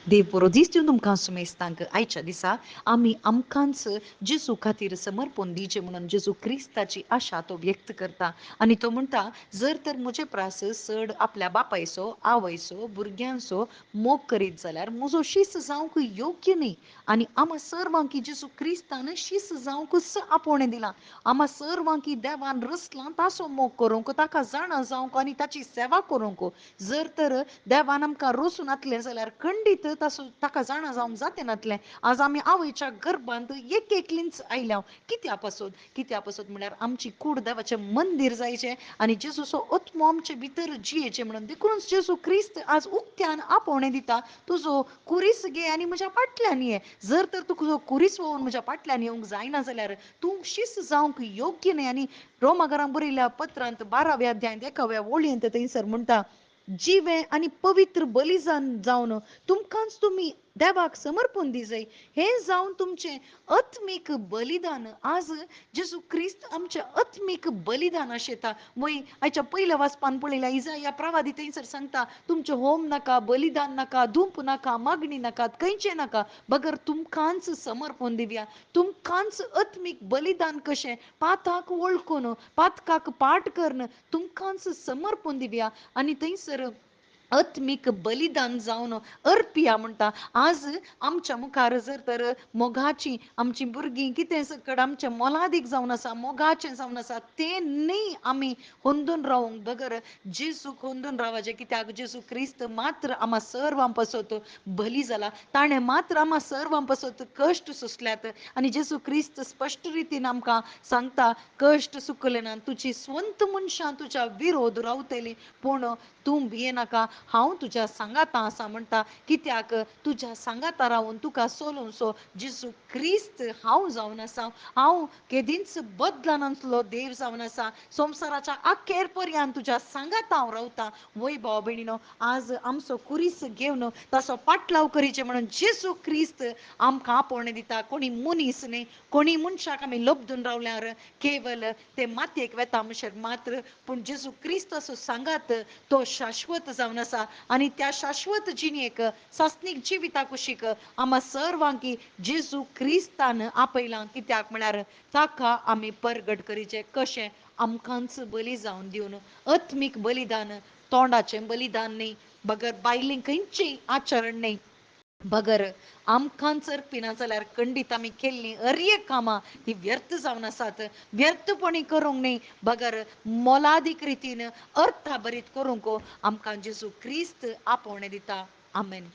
देव बरो दीस दिवन तुमकां सुमेस्तांक आयच्या दिसा आमी आमकांच जेजू खातीर समर्पण दिवचें म्हणून जेजू क्रिस्ताची आशा तो व्यक्त करता आनी तो म्हणटा जर तर म्हजे प्रास चड आपल्या बापायचो आवयचो भुरग्यांचो मोग करीत जाल्यार म्हजो शीस जावंक योग्य न्ही. आनी आम्हा सर्वांकी जेजू क्रिस्तान शीस जावंकच आपोवणें दिलां. आम्हा सर्वांकी देवान रचलां ताचो मोग करूंक ताका जाणा जावंक आनी ताची सेवा करूंक. जर तर देवान आमकां रोसून घातलें जाल्यार खंडीत ताका जाणा जावंक जातें नातलें. आज आमी आवयच्या गर्भांत एक एकलींच आयल्या. कित्या पासत म्हळ्यार आमची कूड देवाचें मंदीर जायचें आनी जेजूचो आत्मो आमचे भितर जियेचें म्हणून देखूनच जेजू क्रिस्त आज उक्त्यान आपोवणें दिता तुजो कुरीस घे आनी म्हज्या फाटल्यान ये. जर तर तुजो कुरीस व्होवन म्हज्या फाटल्यान येवंक जायना जाल्यार तूं शीस जावंक योग्य न्ही. आनी रोमाकारांक बरयल्या पत्रांत 12व्या अध्यायांत 1व्या वळींत थंयसर म्हणटा जिवें आनी पवित्र बलिदान जावन तुमकांच तुमी देवाक समर्पण दिजय. हे जावन तुमचें आत्मीक बलिदान. आज जेजू क्रिस्त आमचें आत्मीक बलिदान आशेता. वय आयच्या पयल्या वाचपान पळयल्या इजाया प्रवादी थंयसर सांगता तुमचें होम नाका, बलिदान नाका, धूप नाका, मागणी नाका, खंयचें नाका, बगर तुमकांच समर्पण दिवया. तुमकांच आत्मीक बलिदान कशें पाताक वळखून पातकाक पाट करून तुमकांच समर्पण दिवया. आनी थंयसर आत्मीक बलिदान जावन अर्पिया म्हणटा. आज आमच्या मुखार जर तर मोगाची आमची भुरगीं कितें सकट आमचें मोलादीक जावन आसा, मोगाचें जावन आसा, तें न्ही आमी होंदून रावंक बगर जेजूक होंदून रावचें. कित्याक जेजू क्रिस्त मात्र आम्हा सर्वां पासत बली जाला. ताणें मात्र आम्हा सर्वां पासत कश्ट सोंसल्यात आनी जेजू क्रिस्त स्पश्ट रितीन आमकां सांगता कश्ट सुकलें तुजी स्वंत मनशां तुज्या विरोध रावतलीं पूण तूं भियेनाका, हांव तुज्या सांगाता आसा म्हणटा. कित्याक तुज्या सांगाता रावून तुका सोलोवचो जेजू क्रिस्त हांव जावन आसा. हांव केदींच बदलनातलो देव जावन आसा. संवसाराच्या आखेर पर्यंत तुज्या सांगाता हांव रावतां. वय भाव भयणीनो, आज आमचो कुरीस घेवन ताचो पाटलाव करीचे म्हणून जेजू क्रिस्त आमकां आपोवणें दिता. कोणी मनीस न्ही, कोणी मनशाक आमी लबदून रावल्यार केवल ते मातयेक वेता म्हणशेर मात्र, पूण जेजू क्रिस्ताचो सांगात तो शाश्वत जावन आसा आनी त्या शाश्वत जिणेक सासनीक जिविता कुशीक आम्हा सर्वांकी जेजू क्रिस्तान आपयलां. कित्याक म्हळ्यार ताका आमी परगट करीचे कशें आमकांच बली जावन दिवन. आत्मीक बलिदान, तोंडाचें बलिदान न्ही, बगर बायलें खंयचेंय आचरण न्ही, बगर आमकांच अर्पिना जाल्यार खंडीत आमी केल्लीं अर्येक कामां ती व्यर्थ जावन आसात. व्यर्थपणी करूंक न्ही, बगर मोलादीक रितीन अर्था बरीत करूंक आमकां जेजू क्रिस्त आपोवणें दिता. आमेन.